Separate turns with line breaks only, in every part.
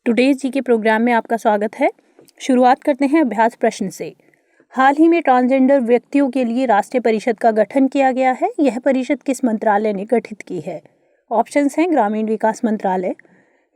Today's जी के programme में आपका स्वागत है। शुरुआत करते हैं अभ्यास प्रश्न से। हाल ही में ट्रांसजेंडर व्यक्तियों के लिए राष्ट्रीय परिषद का गठन किया गया है। यह परिषद किस मंत्रालय ने गठित की है? ऑप्शंस हैं ग्रामीण विकास मंत्रालय,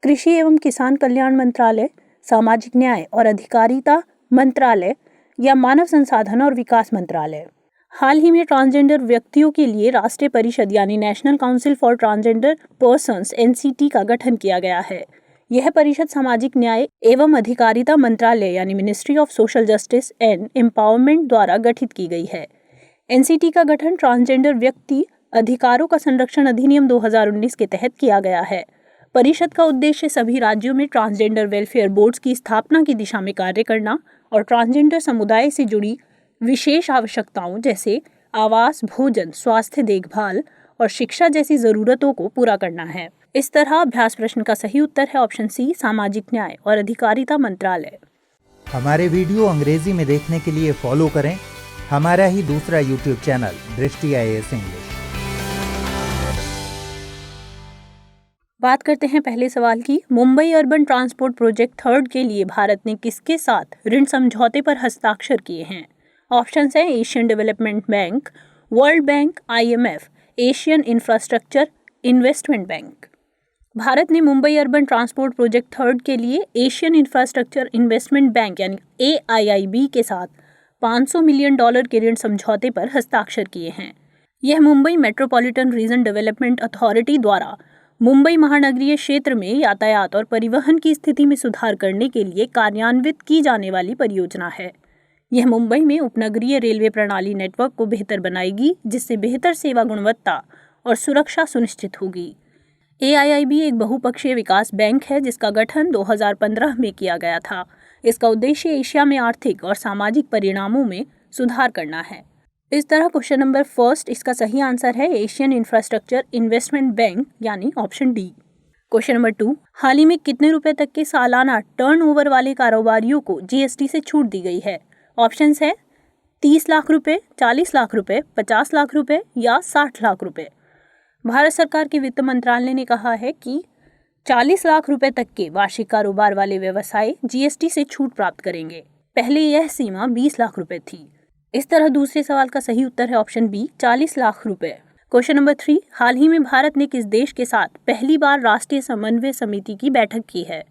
कृषि एवं किसान कल्याण मंत्रालय, सामाजिक न्याय और अधिकारिता मंत्रालय या मानव संसाधन और विकास मंत्रालय। हाल ही में ट्रांसजेंडर व्यक्तियों के लिए राष्ट्रीय परिषद यानी national council for transgender persons (NCT) का गठन किया गया है। यह परिषद सामाजिक न्याय एवं अधिकारिता मंत्रालय यानी ministry of social justice and empowerment द्वारा गठित की गई है। NCT का गठन ट्रांसजेंडर व्यक्ति अधिकारों का संरक्षण अधिनियम 2019 के तहत किया गया है। परिषद का उद्देश्य सभी राज्यों में ट्रांसजेंडर वेलफेयर बोर्ड्स की स्थापना की दिशा में कार्य करना और ट्रांसजेंडर समुदाय से जुड़ी विशेष आवश्यकताओं जैसे आवास, भोजन, स्वास्थ्य देखभाल और शिक्षा जैसी जरूरतों को पूरा करना है। इस तरह अभ्यास प्रश्न का सही उत्तर है ऑप्शन सी, सामाजिक न्याय और अधिकारिता मंत्रालय।
हमारे वीडियो अंग्रेजी में देखने के लिए फॉलो करें हमारा ही दूसरा यूट्यूब चैनल दृष्टि IAS इंग्लिश।
बात करते हैं पहले सवाल की। मुंबई अर्बन ट्रांसपोर्ट प्रोजेक्ट 3 के लिए भारत ने किसके साथ ऋण समझौते पर हस्ताक्षर किए हैं? ऑप्शंस हैं Asian development bank, world bank, IMF, Asian infrastructure investment bank. Bharat ने मुंबई अर्बन ट्रांसपोर्ट प्रोजेक्ट 3 के लिए एशियन इंफ्रास्ट्रक्चर इन्वेस्टमेंट बैंक यानी AIIB के साथ $500 मिलियन के ऋण समझौते पर हस्ताक्षर किए हैं। यह Mumbai metropolitan region development authority द्वारा मुंबई महानगरीय क्षेत्र में यातायात और परिवहन की स्थिति में सुधार करने के लिए कार्यान्वित की जाने वाली परियोजना है। यह मुंबई में उपनगरीय रेलवे प्रणाली नेटवर्क को बेहतर बनाएगी, जिससे बेहतर सेवा गुणवत्ता और सुरक्षा सुनिश्चित होगी। AIIB एक बहुपक्षीय विकास बैंक है जिसका गठन 2015 में किया गया था। इसका उद्देश्य एशिया में आर्थिक और सामाजिक परिणामों में सुधार करना है। इस तरह क्वेश्चन नंबर फर्स्ट इसका सही आंसर है एशियन इंफ्रास्ट्रक्चर इन्वेस्टमेंट बैंक यानी ऑप्शन डी। क्वेश्चन नंबर 2, हाल ही में कितने रुपए तक के सालाना टर्नओवर वाले कारोबारियों को GST से छूट दी गई है? ऑप्शंस है 30 लाख रुपए, 40 लाख रुपए, 50 लाख रुपए या 60 लाख रुपए। भारत सरकार के वित्त मंत्रालय ने कहा है कि 40 लाख रुपए तक के वार्षिक कारोबार वाले व्यवसाय GST से छूट प्राप्त करेंगे। पहले यह सीमा 20 लाख रुपए थी। इस तरह दूसरे सवाल का सही उत्तर है ऑप्शन बी, 40 लाख रुपए। क्वेश्चन नंबर 3, हाल ही में भारत ने किस देश के साथ पहली बार राष्ट्रीय समन्वय समिति की बैठक की है?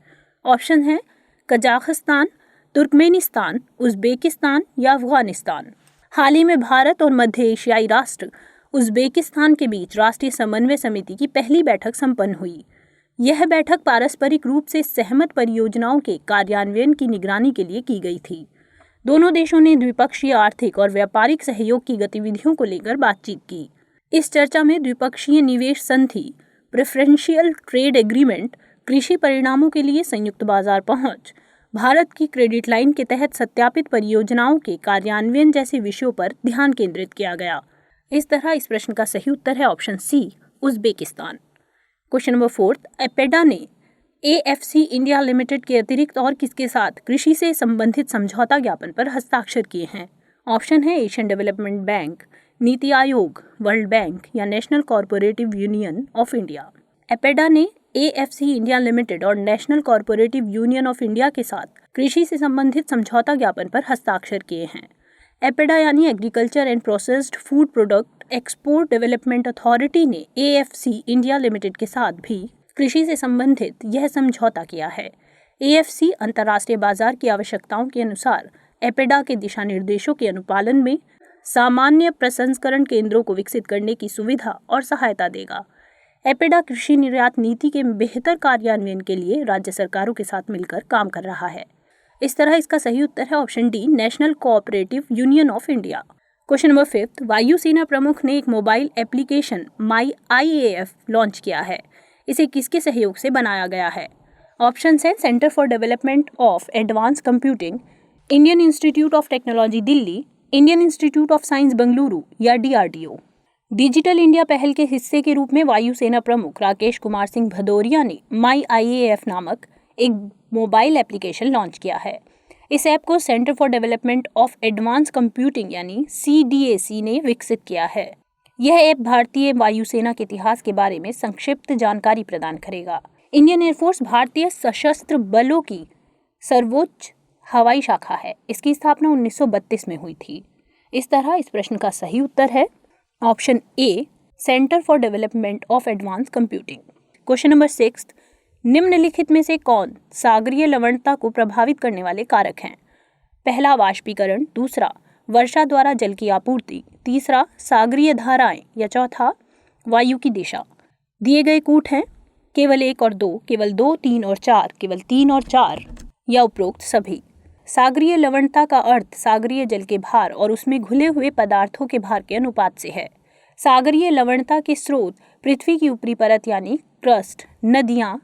ऑप्शन है कजाकिस्तान, तुर्कमेनिस्तान, उज्बेकिस्तान या अफगानिस्तान। हाल ही में भारत और मध्य एशियाई राष्ट्र उज्बेकिस्तान के बीच राष्ट्रीय समन्वय समिति की पहली बैठक संपन्न हुई। यह बैठक पारस्परिक रूप से सहमत परियोजनाओं के कार्यान्वयन की निगरानी के लिए की गई थी। दोनों देशों ने द्विपक्षीय आर्थिक और व्यापारिक सहयोग की गतिविधियों को लेकर बातचीत की। इस चर्चा में द्विपक्षीय निवेश संधि, प्रेफरेंशियल ट्रेड एग्रीमेंट, कृषि परिणामों के लिए संयुक्त बाजार पहुंच, भारत की क्रेडिट लाइन के तहत सत्यापित परियोजनाओं के कार्यान्वयन जैसे विषयों पर ध्यान केंद्रित किया गया। इस तरह इस प्रश्न का सही उत्तर है option C, Uzbekistan. Question number 4, APEDA ने AFC इंडिया लिमिटेड के अतिरिक्त और किसके साथ कृषि से संबंधित समझौता ज्ञापन पर हस्ताक्षर किए हैं? ऑप्शन है Asian development bank, NITI Aayog, world bank या national corporative union of India. APEDA ने AFC इंडिया लिमिटेड और national corporative union of India के साथ कृषि से संबंधित समझौता ज्ञापन पर हस्ताक्षर किए हैं। एपेडा यानी agriculture and processed food product export development authority ने AFC इंडिया लिमिटेड के साथ भी कृषि से संबंधित यह समझौता किया है। AFC अंतर्राष्ट्रीय बाजार की आवश्यकताओं के अनुसार एपेडा के दिशा निर्देशों के अनुपालन में सामान्य प्रसंस्करण केंद्रों को विकसित करने की सुविधा और सहायता देगा। एपेडा कृषि निर्यात नीति के बेहतर कार्यान्वयन के लिए राज्य सरकारों के साथ मिलकर काम कर रहा है। इस तरह इसका सही उत्तर है option D, national cooperative union of India. Question number 5, वायुसेना प्रमुख ने एक मोबाइल एप्लीकेशन माई IAF लॉन्च किया है। इसे किसके सहयोग से बनाया गया है? ऑप्शंस हैं centre for development of advance computing, Indian institute of technology Delhi, Indian institute of science Bengaluru या DRDO। डिजिटल इंडिया पहल के हिस्से के रूप में वायुसेना प्रमुख राकेश कुमार सिंह भदौरिया ने माई IAF नामक एक मोबाइल एप्लीकेशन लॉन्च किया है। इस ऐप को centre for development of advance computing यानी CDAC ने विकसित किया है। यह ऐप भारतीय वायुसेना के इतिहास के बारे में संक्षिप्त जानकारी प्रदान करेगा। इंडियन एयरफोर्स भारतीय सशस्त्र बलों की सर्वोच्च हवाई शाखा है। इसकी स्थापना 1932 में हुई थी। इस तरह इस प्रश्न का सही उत्तर है option A, centre for development of advance computing. Question number 6, निम्नलिखित में से कौन सागरीय लवणता को प्रभावित करने वाले कारक हैं? पहला, वाष्पीकरण, दूसरा, वर्षा द्वारा जल की आपूर्ति, तीसरा, सागरीय धाराएं, या चौथा, वायु की दिशा। दिए गए कूट हैं केवल 1 और 2, केवल 2, 3 और 4, केवल 3 और 4, या उपरोक्त सभी। सागरीय लवणता का अर्थ सागरीय जल के भार और उसमें घुले हुए पदार्थों के भार के अनुपात से है। सागरीय लवणता के स्रोत पृथ्वी की ऊपरी परत यानी क्रस्ट, नदियां,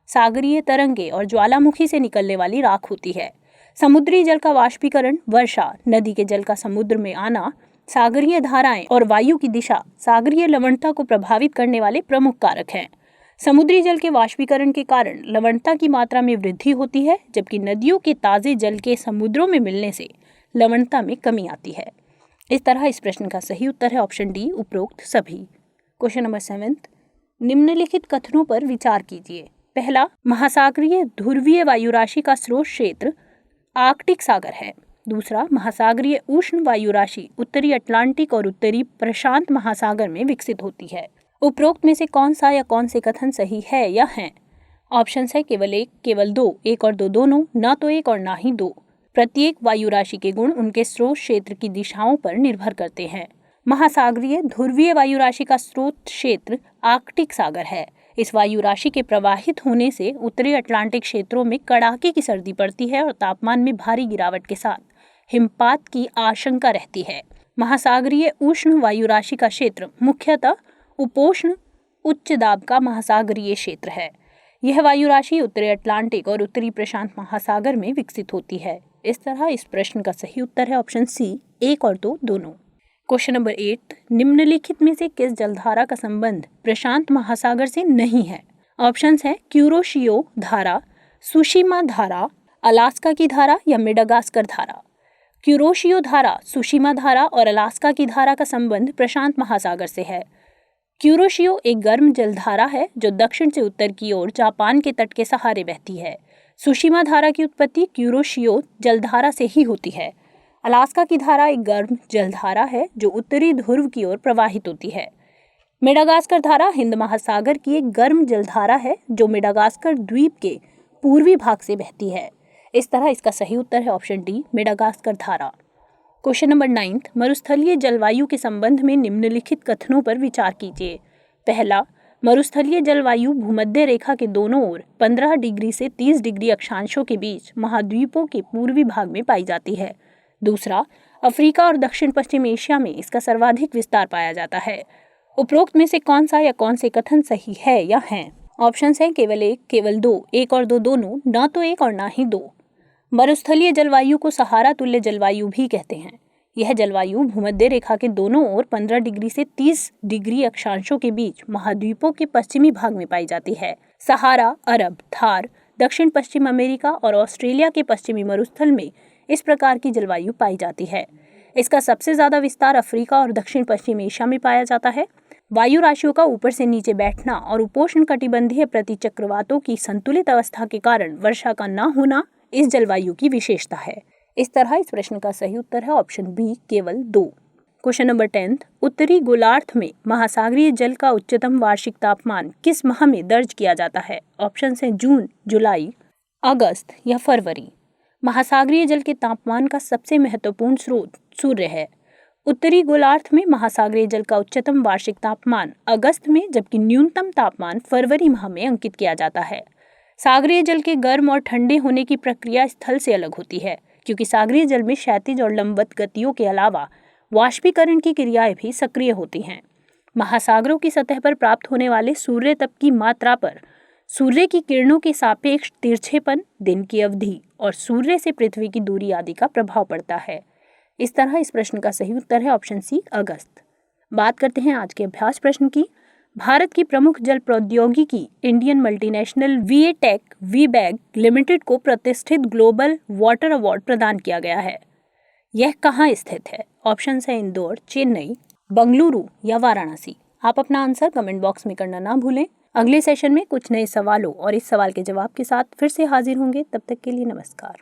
सागरीय तरंगे और ज्वालामुखी से निकलने वाली राख होती है। समुद्री जल का वाष्पीकरण, वर्षा, नदी के जल का समुद्र में आना, सागरीय धाराएं और वायु की दिशा सागरीय लवणता को प्रभावित करने वाले प्रमुख कारक हैं। समुद्री जल के वाष्पीकरण के कारण लवणता की मात्रा में वृद्धि होती है, जबकि नदियों के ताजे जल के समुद्रों में मिलने से लवणता में कमी आती है। इस तरह इस प्रश्न का सही उत्तर है ऑप्शन डी, उपरोक्त सभी। क्वेश्चन नंबर 7, निम्नलिखित कथनों पर विचार कीजिए। पहला, महासागरीय ध्रुवीय वायु राशि का स्रोत क्षेत्र आर्कटिक सागर है। दूसरा, महासागरीय उष्ण वायु राशि उत्तरी अटलांटिक और उत्तरी प्रशांत महासागर में विकसित होती है। उपरोक्त में से कौन सा या कौन से कथन सही है या हैं? ऑप्शन है केवल 1, केवल 2, 1 और 2 दोनों, ना तो 1 और ना ही 2। प्रत्येक वायु राशि के गुण उनके स्रोत क्षेत्र की दिशाओं पर निर्भर करते हैं। महासागरीय ध्रुवीय वायु राशि का स्रोत क्षेत्र आर्कटिक सागर है। इस वायु राशि के प्रवाहित होने से उत्तरी अटलांटिक क्षेत्रों में कड़ाके की सर्दी पड़ती है और तापमान में भारी गिरावट के साथ हिमपात की आशंका रहती है। महासागरीय उष्ण वायु राशि का क्षेत्र मुख्यतः उपोष्ण उच्च दाब का महासागरीय क्षेत्र है। यह वायु राशि उत्तरी अटलांटिक और उत्तरी प्रशांत महासागर में विकसित होती है। इस तरह इस प्रश्न का सही उत्तर है ऑप्शन सी, 1 और 2 दोनों। क्वेश्चन नंबर 8, निम्नलिखित में से किस जलधारा का संबंध प्रशांत महासागर से नहीं है? ऑप्शंस हैं क्यूरोशियो धारा, सुशिमा धारा, अलास्का की धारा या मेडागास्कर धारा। क्यूरोशियो धारा, सुशिमा धारा और अलास्का की धारा का संबंध प्रशांत महासागर से है। क्यूरोशियो एक गर्म जलधारा है जो दक्षिण से उत्तर की ओर जापान के तट के सहारे बहती है। सुशिमा धारा की उत्पत्ति क्यूरोशियो जलधारा से ही होती है। अलास्का की धारा एक गर्म जलधारा है जो उत्तरी ध्रुव की ओर प्रवाहित होती है। मेडागास्कर धारा हिंद महासागर की एक गर्म जलधारा है जो मेडागास्कर द्वीप के पूर्वी भाग से बहती है। इस तरह इसका सही उत्तर है ऑप्शन डी, मेडागास्कर धारा। क्वेश्चन नंबर 9, मरुस्थलीय जलवायु के संबंध में निम्नलिखित कथनों पर विचार कीजिए। पहला, मरुस्थलीय जलवायु भूमध्य रेखा के दोनों ओर 15 डिग्री से 30 डिग्री अक्षांशों के बीच महाद्वीपों के पूर्वी भाग में पाई जाती है। दूसरा, अफ्रीका और दक्षिण पश्चिम एशिया में इसका सर्वाधिक विस्तार पाया जाता है। उपरोक्त में से कौन सा या कौन से कथन सही है या हैं? ऑप्शंस हैं केवल 1, केवल 2, 1 और 2 दोनों, ना तो 1 और ना ही 2। मरुस्थलीय जलवायु को सहारा तुल्य जलवायु भी कहते हैं। यह जलवायु भूमध्य रेखा के दोनों ओर 15 डिग्री से 30 डिग्री अक्षांशों के बीच महाद्वीपों के पश्चिमी भाग में पाई जाती है। सहारा, अरब, थार, दक्षिण पश्चिम अमेरिका और ऑस्ट्रेलिया के पश्चिमी मरुस्थल में इस प्रकार की जलवायु पाई जाती है। इसका सबसे ज्यादा विस्तार अफ्रीका और दक्षिण पश्चिम एशिया में पाया जाता है। वायु राशियों का ऊपर से नीचे बैठना और उपोष्ण कटिबंधीय प्रतिचक्रवातों की संतुलित अवस्था के कारण वर्षा का न होना इस जलवायु की विशेषता है। इस तरह इस प्रश्न का सही उत्तर है ऑप्शन बी, केवल 2। क्वेश्चन नंबर 10, उत्तरी गोलार्ध में महासागरीय जल का उच्चतम वार्षिक तापमान किस माह में दर्ज किया जाता है? ऑप्शन हैं जून, जुलाई, अगस्त या फरवरी। महासागरीय जल के तापमान का सबसे महत्वपूर्ण स्रोत सूर्य है। उत्तरी गोलार्ध में महासागरीय जल का उच्चतम वार्षिक तापमान अगस्त में, जबकि न्यूनतम तापमान फरवरी माह में अंकित किया जाता है। सागरीय जल के गर्म और ठंडे होने की प्रक्रिया स्थल से अलग होती है, क्योंकि सागरीय जल में क्षैतिज और लंबवत गतियों के अलावा वाष्पीकरण की क्रियाएं भी सक्रिय होती हैं। महासागरों की सतह पर प्राप्त होने वाले सूर्य तप की मात्रा पर सूर्य की किरणों के सापेक्ष तिरछेपन, दिन की अवधि और सूर्य से पृथ्वी की दूरी आदि का प्रभाव पड़ता है। इस तरह इस प्रश्न का सही उत्तर है ऑप्शन सी, अगस्त। बात करते हैं आज के अभ्यास प्रश्न की। भारत की प्रमुख जल प्रौद्योगिकी इंडियन मल्टीनेशनल वीएटेक वीबैग लिमिटेड को प्रतिष्ठित ग्लोबल वाटर अवार्ड प्रदान किया गया है। यह कहाँ स्थित है? ऑप्शन है इंदौर, चेन्नई, बंगलुरु या वाराणसी। आप अपना आंसर कमेंट बॉक्स में करना ना भूलें। अगले सेशन में कुछ नए सवालों और इस सवाल के जवाब के साथ फिर से हाजिर होंगे। तब तक के लिए नमस्कार।